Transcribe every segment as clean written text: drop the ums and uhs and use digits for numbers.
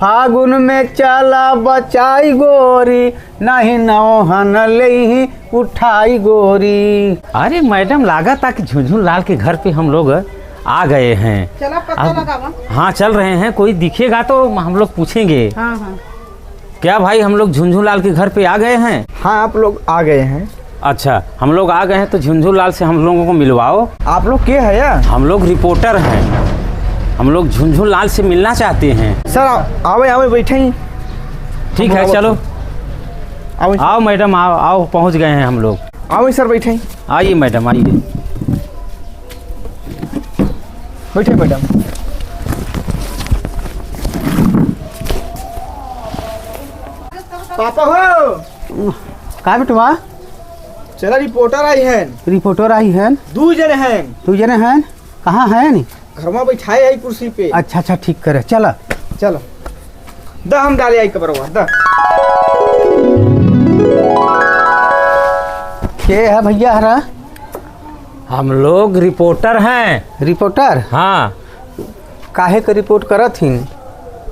फागुन में चला बचाई गोरी, नहीं नौहन ले उठाई गोरी। अरे मैडम, लगा था कि झुनझुन लाल के घर पे हम लोग आ गए हैं। चला पता लगा। हाँ चल रहे हैं, कोई दिखेगा तो हम लोग पूछेंगे। हाँ हाँ। क्या भाई, हम लोग झुनझुन लाल के घर पे आ गए हैं? हाँ आप लोग आ गए हैं। अच्छा, हम लोग आ गए हैं तो झुनझुन लाल से हम लोगों को मिलवाओ। आप लोग क्या है यार? हम लोग रिपोर्टर हैं, हम लोग झुनझुन लाल से मिलना चाहते हैं। सर आओ बैठे ही। ठीक है चलो, आओ मैडम, आओ पहुंच गए हैं हम लोग। आओ सर बैठे। आइए मैडम, आइए बैठे मैडम। पापा हो का बेटवा? चला रिपोर्टर आई है। रिपोर्टर आई है? 2 जने हैं। 2 जने हैं? कहाँ हैं? घर में बैठाए है कुर्सी पे। अच्छा ठीक करे, चला चलो द हम डाले आई कबरवा द। के है भैया हरा? हम लोग रिपोर्टर हैं। रिपोर्टर? हाँ। काहे का रिपोर्ट करत हिन?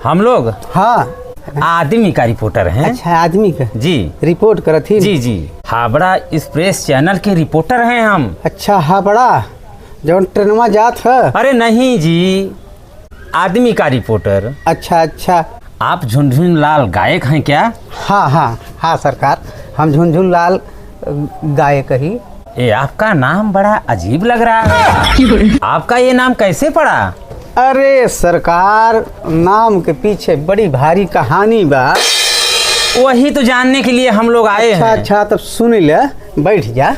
हम लोग हाँ आदमी का रिपोर्टर हैं। अच्छा आदमी का जी रिपोर्ट करत हिन? जी जी, हावड़ा एक्सप्रेस चैनल के रिपोर्टर हैं हम। अच्छा हाँ, बड़ा जौन ट्रेनमा जात है? अरे नहीं जी, आदमी का रिपोर्टर। अच्छा। आप झुनझुन लाल गायक हैं क्या? हाँ सरकार, हम झुनझुन लाल गायक ही। ये आपका नाम बड़ा अजीब लग रहा है। आपका ये नाम कैसे पड़ा? अरे सरकार, नाम के पीछे बड़ी भारी कहानी बा। वही तो जानने के लिए हम लोग आए हैं। अच्छा तब सुन ले, बैठ जा।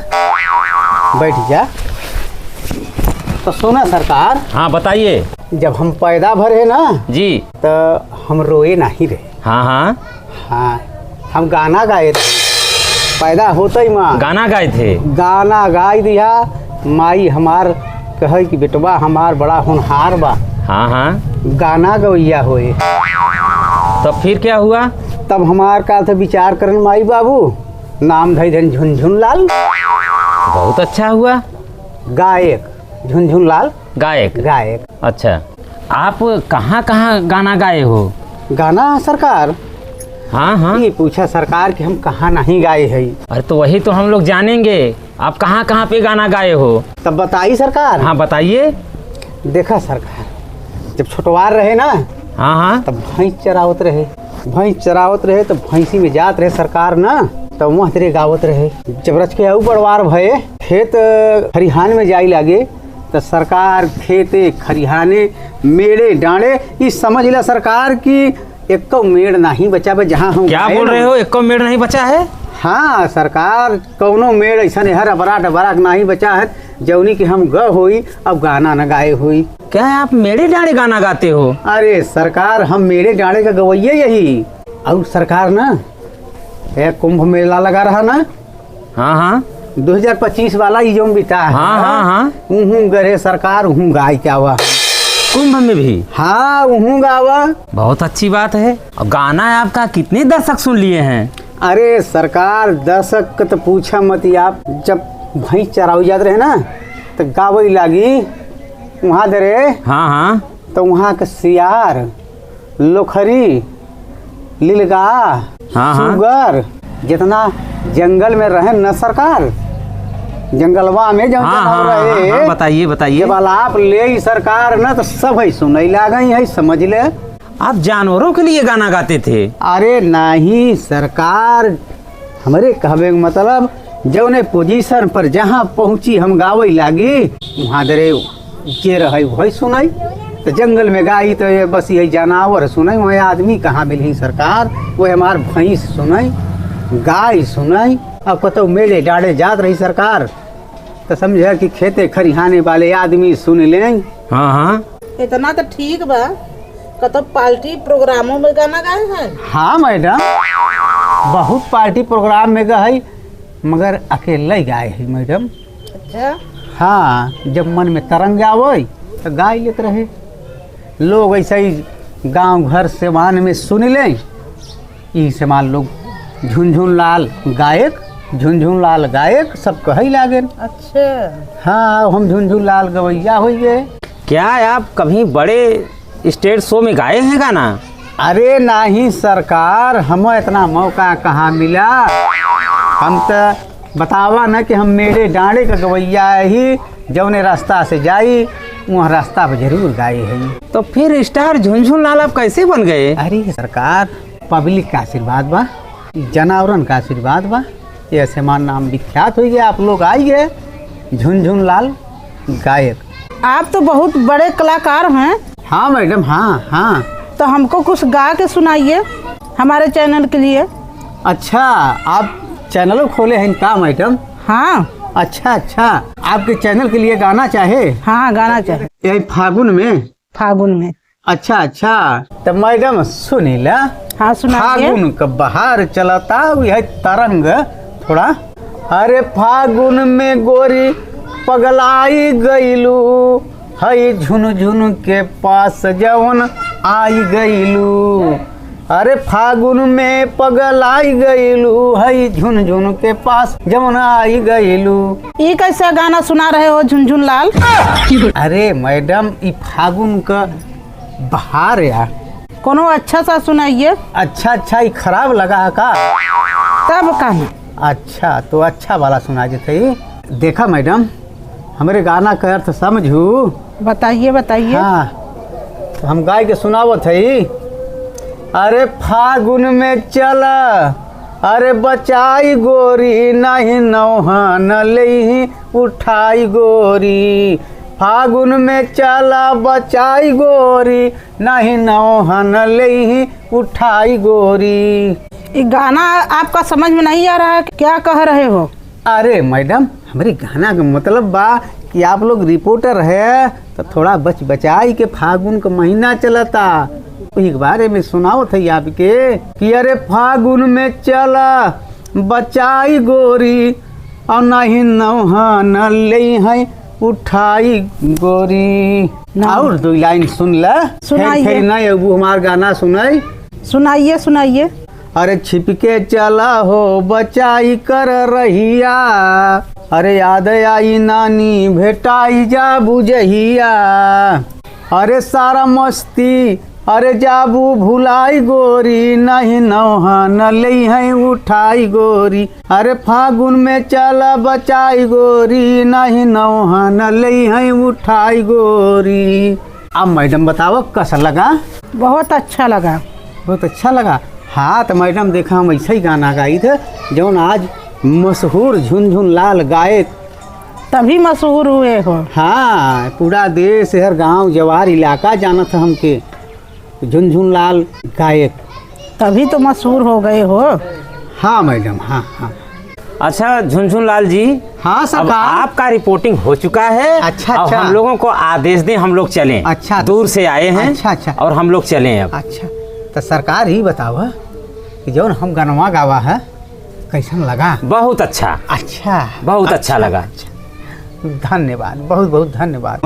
तो सुना सरकार। हाँ बताइए। जब हम पैदा भरे ना जी, तो हम रोए नहीं रहे। हाँ, हम गाना गाए थे। पैदा होते ही माँ गाना गाए थे। गाना गाय दिया। माई हमार कहे कि बेटवा हमार बड़ा होनहार बा। हाँ, गाना गवैया होए। तब फिर क्या हुआ? तब हमार का था विचार करन माई बाबू, नाम धई धन झुनझुन लाल। बहुत अच्छा हुआ। गायक झुनझुन लाल गायक। अच्छा, आप कहाँ गाना गाए हो? गाना सरकार? हाँ, ये पूछा सरकार कि हम कहाँ नहीं गाए हैं। अरे तो वही तो हम लोग जानेंगे, आप कहाँ पे गाना गाए हो। तब बताइए सरकार। हाँ बताइए। देखा सरकार, जब छोटवार रहे ना, हाँ, तब भैंस चरावत रहे तो भैंसी में जात रहे सरकार ना, तो वहाँ तेरे गावत रहे। जब रच के बड़वार भये, खेत खरिहान में जाई लागे, तो सरकार खेते खरिहाने मेड़े डांडे, ये समझ ला सरकार की एक मेड़ नहीं बचा बे। जहाँ हम क्या बोल रहे हो? एक मेड़ नहीं बचा है? हाँ सरकार, कौनो मेड़ ऐसा हर अबराट नहीं बचा है जौनी कि हम ग होई अब गाना न गाए हुई। क्या है, आप मेड़े डांडे गाना गाते हो? अरे सरकार, हम मेड़े डांडे का गवैये यही। और सरकार ना, एक कुंभ मेला लगा रहा ना। हाँ, 2025 वाला ही जो बिता है। हाँ, गरे सरकार गाय क्या हुआ कुंभ में भी? हाँ गावा। बहुत अच्छी बात है। और गाना आपका कितने दर्शक सुन लिए हैं? अरे सरकार, दर्शक का तो पूछा मत आप। जब भैंस चराई जात रहे ना, तो गावई लागी वहाँ दरे। हाँ, तो वहाँ का सियार, लोखरी, लीलगा, सुगर, जितना जंगल में रहे न सरकार, जंगलवा में जब रहे। बताइए। जब आप ले सरकार ना, तो सब है सुनई लागई है, समझ ले। आप जानवरों के लिए गाना गाते थे? अरे नहीं सरकार, हमारे कहवे मतलब जौने पोजीशन पर जहाँ पहुँची हम गावे लागी, वहाँ दरे जे रहे वही सुनाई। तो जंगल में गाई तो ये बस यही जानवर सुनाई, वही आदमी कहाँ मिली सरकार। वो हमार भैंस सुनाई, गाय सुनाई। अब कतो मेले डाड़े जात रही सरकार, तो समझे कि खेते खरिहाने वाले आदमी सुन लें। हाँ, इतना तो ठीक बा। कतो पार्टी प्रोग्रामों में गाना गाए हैं? हाँ मैडम, बहुत पार्टी प्रोग्राम में गए, मगर अकेले ही गाए है मैडम। अच्छा। हाँ, जब मन में तरंग आवे तो गाय लेते रहे लोग। ऐसे ही गांव घर सेवान में सुन लें, यही से मान लोग झुनझुन लाल गायक सब कहे लागे। अच्छा। हाँ, हम झुनझुन लाल गवैया हो गए। क्या आप कभी बड़े स्टेज शो में गाए हैं गाना? अरे नहीं सरकार, हमें इतना मौका कहाँ मिला। हम तो बतावा न कि हम मेरे डांडे का गवैया ही जौने रास्ता से जाई वहाँ रास्ता पर जरूर गाए हैं। तो फिर स्टार झुनझुन लाल आप कैसे बन गए? अरे सरकार, पब्लिक का आशीर्वाद बा, जनावरन का आशीर्वाद बा, ये ऐसे मान नाम विख्यात हो गया। आप लोग आइए, झुनझुन लाल गायक। आप तो बहुत बड़े कलाकार हैं। हाँ मैडम, हाँ हाँ। तो हमको कुछ गा के सुनाइए हमारे चैनल के लिए। अच्छा, आप चैनल खोले हैं का मैडम? हाँ अच्छा अच्छा, आपके चैनल के लिए गाना चाहे? हाँ, गाना चाहिए यही फागुन में? फागुन में। अच्छा अच्छा, तो मैडम सुनीला। हाँ सुनाइए। फागुन का बहार चलता यह तरंग थोड़ा। अरे फागुन में गोरी पगलाई गईलू, हई झुनझुन के पास जवन आई गईलू। अरे फागुन में पगलाई गईलू, हई झुनझुन के पास जवन आई गईलू। ये कैसा गाना सुना रहे हो झुनझुन लाल? अरे मैडम, ई फागुन का बहार यार। कोनो अच्छा सा सुनाइए। अच्छा अच्छा, ई खराब लगा है का? तब कहना। अच्छा, तो अच्छा वाला सुना देते ही। देखा मैडम, हमारे गाना का अर्थ समझू। बताइए बताइए। हाँ, तो हम गाय के सुनावत है। अरे फागुन में चला, अरे बचाई गोरी, नहीं नौहन ले उठाई गोरी। फागुन में चला बचाई गोरी, नहीं नौहन ले उठाई गोरी। ये गाना आपका समझ में नहीं आ रहा है, क्या कह रहे हो? अरे मैडम, हमारे गाना का मतलब बा कि आप लोग रिपोर्टर है तो थोड़ा बचाई के फागुन का महीना चलता, एक बारे में सुनाओ थे आपके कि अरे फागुन में चला बचाई गोरी, और नहीं नौहन ले है उठाई गोरी। और दो लाइन सुन ला। सुनाइए। फिर नहीं वो हमारा गाना सुनाई। सुनाइए सुनाइए। अरे छिपके चला हो बचाई कर रहिया, अरे याद आई नानी भेटाई जा बुझहिया। अरे सारा मस्ती अरे जाबू भुलाई गोरी, नहीं नौहन ले है उठाई गोरी। अरे फागुन में चला बचाई गोरी, नहीं नौहन ले है उठाई गोरी। अब मैडम बताओ कैसा लगा? बहुत अच्छा लगा। बहुत अच्छा लगा। हाँ तो मैडम देखा, हम ऐसे ही गाना गाई थे जौन आज मशहूर झुनझुन लाल गायक तभी मशहूर हुए हो। हाँ, पूरा देश हर गांव जवार इलाका जाना था हमके झुनझुन लाल गायक। तभी तो मशहूर हो गए हो। हाँ मैडम, हाँ हाँ। अच्छा झुनझुन लाल जी, हाँ अब सरकार। आपका रिपोर्टिंग हो चुका है। अच्छा, अब अच्छा। हम लोगों को आदेश दें, हम लोग चलें। अच्छा। दूर से आए हैं। अच्छा, अच्छा। और हम लोग चलें अब। अच्छा, तो सरकार ही बतावा कि जौन हम गनवा गावा है कैसन लगा? बहुत अच्छा। अच्छा, बहुत अच्छा लगा। धन्यवाद, बहुत बहुत धन्यवाद।